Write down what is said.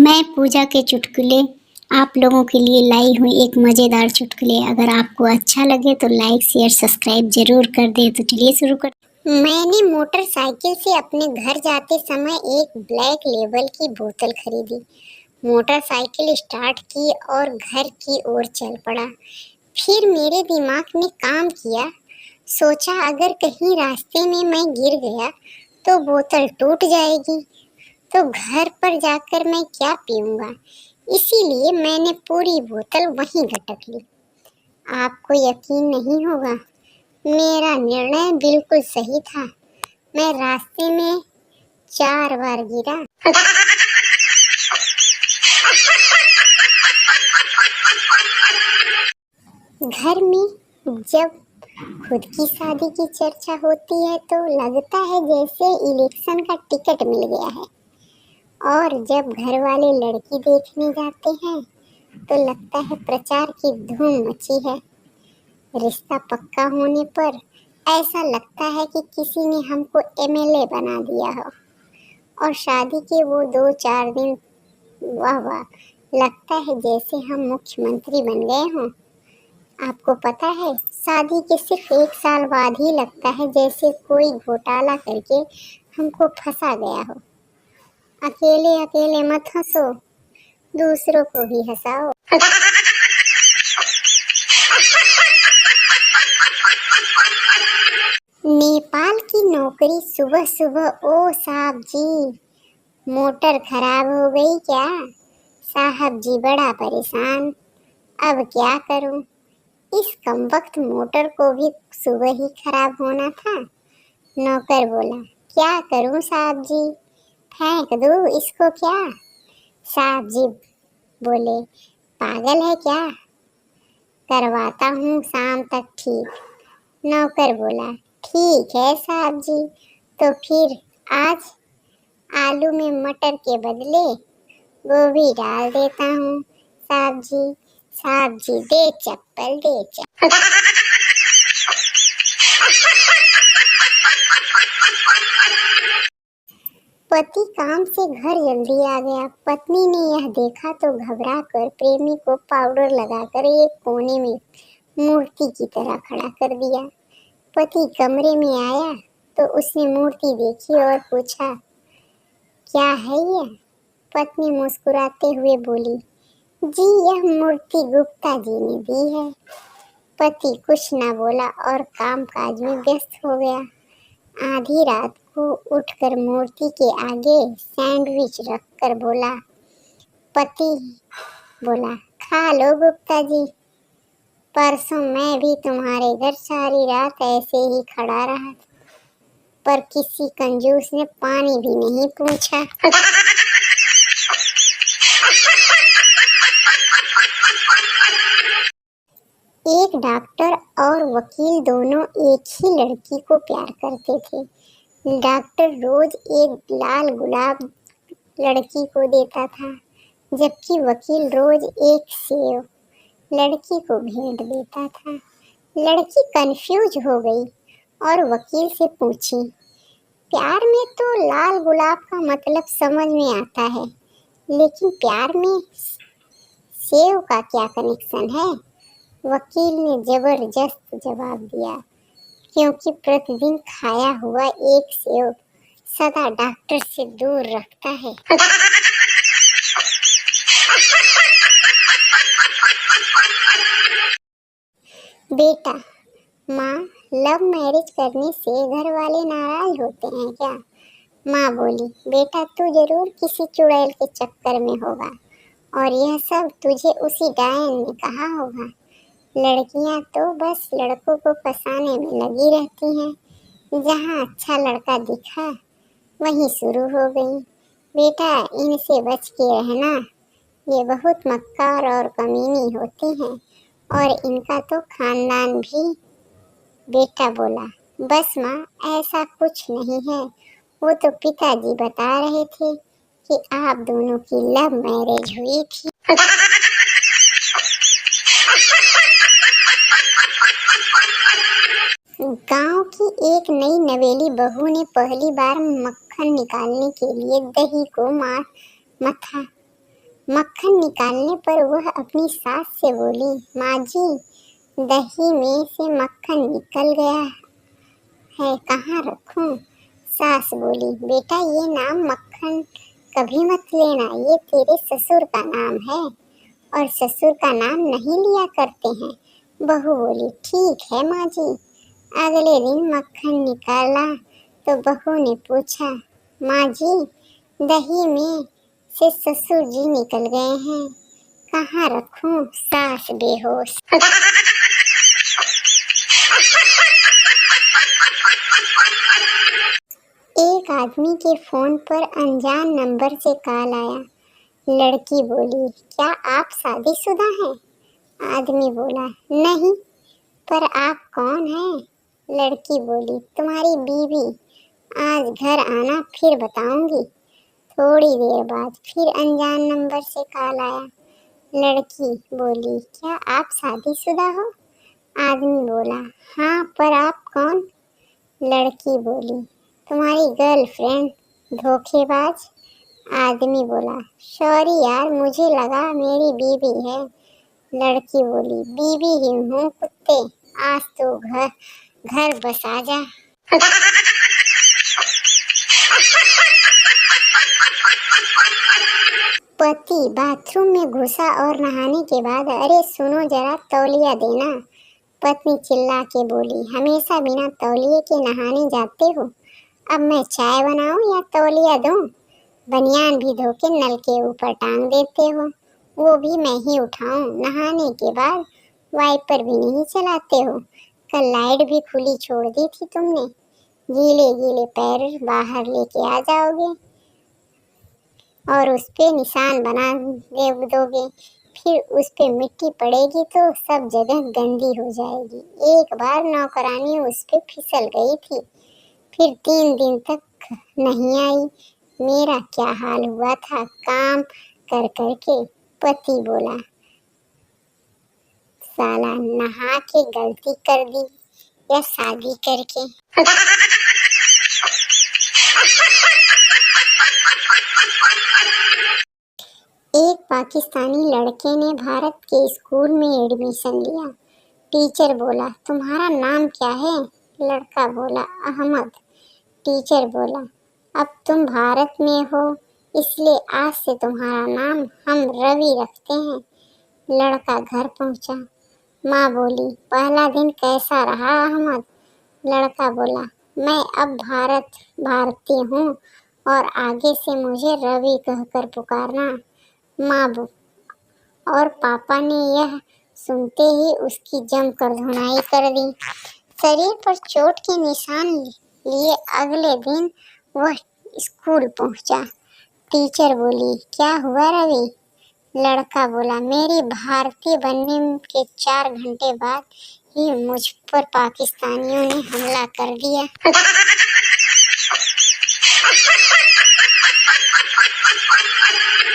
मैं पूजा के चुटकुले आप लोगों के लिए लाई हूँ एक मज़ेदार चुटकुले। अगर आपको अच्छा लगे तो लाइक शेयर सब्सक्राइब जरूर कर दें। तो चलिए शुरू कर। मैंने मोटरसाइकिल से अपने घर जाते समय एक ब्लैक लेबल की बोतल खरीदी। मोटरसाइकिल स्टार्ट की और घर की ओर चल पड़ा। फिर मेरे दिमाग ने काम किया। सोचा अगर कहीं रास्ते में मैं गिर गया तो बोतल टूट जाएगी, तो घर पर जाकर मैं क्या पीऊंगा। इसीलिए मैंने पूरी बोतल वहीं गटक ली। आपको यकीन नहीं होगा, मेरा निर्णय बिल्कुल सही था। मैं रास्ते में 4 बार गिरा। घर में जब खुद की शादी की चर्चा होती है तो लगता है जैसे इलेक्शन का टिकट मिल गया है, और जब घर वाले लड़की देखने जाते हैं तो लगता है प्रचार की धूम मची है। रिश्ता पक्का होने पर ऐसा लगता है कि किसी ने हमको एमएलए बना दिया हो, और शादी के वो 2-4 दिन वाह वाह, लगता है जैसे हम मुख्यमंत्री बन गए हों। आपको पता है, शादी के सिर्फ 1 साल बाद ही लगता है जैसे कोई घोटाला करके हमको फंसा गया हो। अकेले अकेले मत हंसो, दूसरों को भी हंसाओ। नेपाल की नौकरी सुबह सुबह। ओ साहब जी, मोटर खराब हो गई क्या? साहब जी बड़ा परेशान, अब क्या करूं? इस कमबख्त मोटर को भी सुबह ही खराब होना था। नौकर बोला, क्या करूं साहब जी, फेंक दूं इसको क्या? साहब जी बोले, पागल है क्या, करवाता हूँ शाम तक ठीक। नौकर बोला, ठीक है साहब जी, तो फिर आज आलू में मटर के बदले गोभी डाल देता हूँ साहब जी। साहब जी दे चप्पल, दे चप्पल। पति काम से घर जल्दी आ गया। पत्नी ने यह देखा तो घबरा कर प्रेमी को पाउडर लगाकर एक कोने में मूर्ति की तरह खड़ा कर दिया। पति कमरे में आया तो उसने मूर्ति देखी और पूछा, क्या है यह? पत्नी मुस्कुराते हुए बोली, जी यह मूर्ति गुप्ता जी ने दी है। पति कुछ ना बोला और कामकाज में व्यस्त हो गया। आधी रात को उठकर मूर्ति के आगे सैंडविच रखकर बोला, पति बोला, खा लो गुप्ता जी, परसों मैं भी तुम्हारे घर सारी रात ऐसे ही खड़ा रहा, पर किसी कंजूस ने पानी भी नहीं पूछा। एक डॉक्टर और वकील दोनों एक ही लड़की को प्यार करते थे। डॉक्टर रोज एक लाल गुलाब लड़की को देता था, जबकि वकील रोज एक सेब लड़की को भेंट देता था। लड़की कंफ्यूज हो गई और वकील से पूछी, प्यार में तो लाल गुलाब का मतलब समझ में आता है, लेकिन प्यार में सेब का क्या कनेक्शन है? वकील ने जबरदस्त जवाब दिया, क्योंकि प्रतिदिन खाया हुआ एक सेब सदा डॉक्टर से दूर रखता है। बेटा, माँ, लव मैरिज करने से घर वाले नाराज होते हैं क्या? माँ बोली, बेटा तू जरूर किसी चुड़ैल के चक्कर में होगा, और यह सब तुझे उसी डायन ने कहा होगा। लड़कियां तो बस लड़कों को फंसाने में लगी रहती हैं। जहाँ अच्छा लड़का दिखा वहीं शुरू हो गई। बेटा इनसे बच के रहना, ये बहुत मक्कार और कमीनी होती हैं, और इनका तो खानदान भी। बेटा बोला, बस माँ ऐसा कुछ नहीं है, वो तो पिताजी बता रहे थे कि आप दोनों की लव मैरिज हुई थी। गांव की एक नई नवेली बहू ने पहली बार मक्खन निकालने के लिए दही को मथा मक्खन निकालने पर वह अपनी सास से बोली, माँ जी, दही में से मक्खन निकल गया है, कहाँ रखूं? सास बोली, बेटा ये नाम मक्खन कभी मत लेना, ये तेरे ससुर का नाम है और ससुर का नाम नहीं लिया करते हैं। बहू बोली, ठीक है माँ जी। अगले दिन मक्खन निकाला तो बहू ने पूछा, माँ जी, दही में से ससुर जी निकल गए हैं, कहाँ रखूं? सास बेहोश। एक आदमी के फोन पर अनजान नंबर से कॉल आया। लड़की बोली, क्या आप शादीशुदा हैं? आदमी बोला, नहीं, पर आप कौन हैं? लड़की बोली, तुम्हारी बीवी, आज घर आना फिर बताऊंगी। थोड़ी देर बाद फिर अनजान नंबर से कॉल आया। लड़की बोली, क्या आप शादीशुदा हो? आदमी बोला, हाँ, पर आप कौन? लड़की बोली, तुम्हारी गर्लफ्रेंड, धोखेबाज। आदमी बोला, सॉरी यार, मुझे लगा मेरी बीवी है। लड़की बोली, बीवी ही हूँ कुत्ते, आज तो घर बस आ जा। पति बाथरूम में घुसा और नहाने के बाद, अरे सुनो जरा, तौलिया देना। पत्नी चिल्ला के बोली, हमेशा बिना तौलिए के नहाने जाते हो? अब मैं चाय बनाऊं या तौलिया दूं? बनियान भी धो के नल के ऊपर टांग देते हो, वो भी मैं ही उठाऊं? नहाने के बाद वाइपर भी नहीं चलाते हो? कल लाइट भी खुली छोड़ दी थी तुमने, गीले गीले पैर बाहर लेके आ जाओगे और उस पे निशान बना दोगे, फिर उस पे मिट्टी पड़ेगी तो सब जगह गंदी हो जाएगी। एक बार नौकरानी उस पे फिसल गई थी, फिर 3 दिन तक नहीं आई। मेरा क्या हाल हुआ था काम कर कर के। पति बोला, साला नहा के गलती कर दी या शादी करके। एक पाकिस्तानी लड़के ने भारत के स्कूल में एडमिशन लिया। टीचर बोला, तुम्हारा नाम क्या है? लड़का बोला, अहमद। टीचर बोला, अब तुम भारत में हो इसलिए आज से तुम्हारा नाम हम रवि रखते हैं। लड़का घर पहुंचा। माँ बोली, पहला दिन कैसा रहा अहमद? लड़का बोला, मैं अब भारतीय हूँ और आगे से मुझे रवि कहकर पुकारना। माँ और पापा ने यह सुनते ही उसकी जमकर धुनाई कर दी। शरीर पर चोट के निशान लिए अगले दिन वह स्कूल पहुंचा। टीचर बोली, क्या हुआ रवि? लड़का बोला, मेरी भारतीय बनने के 4 घंटे बाद ही मुझ पर पाकिस्तानियों ने हमला कर दिया।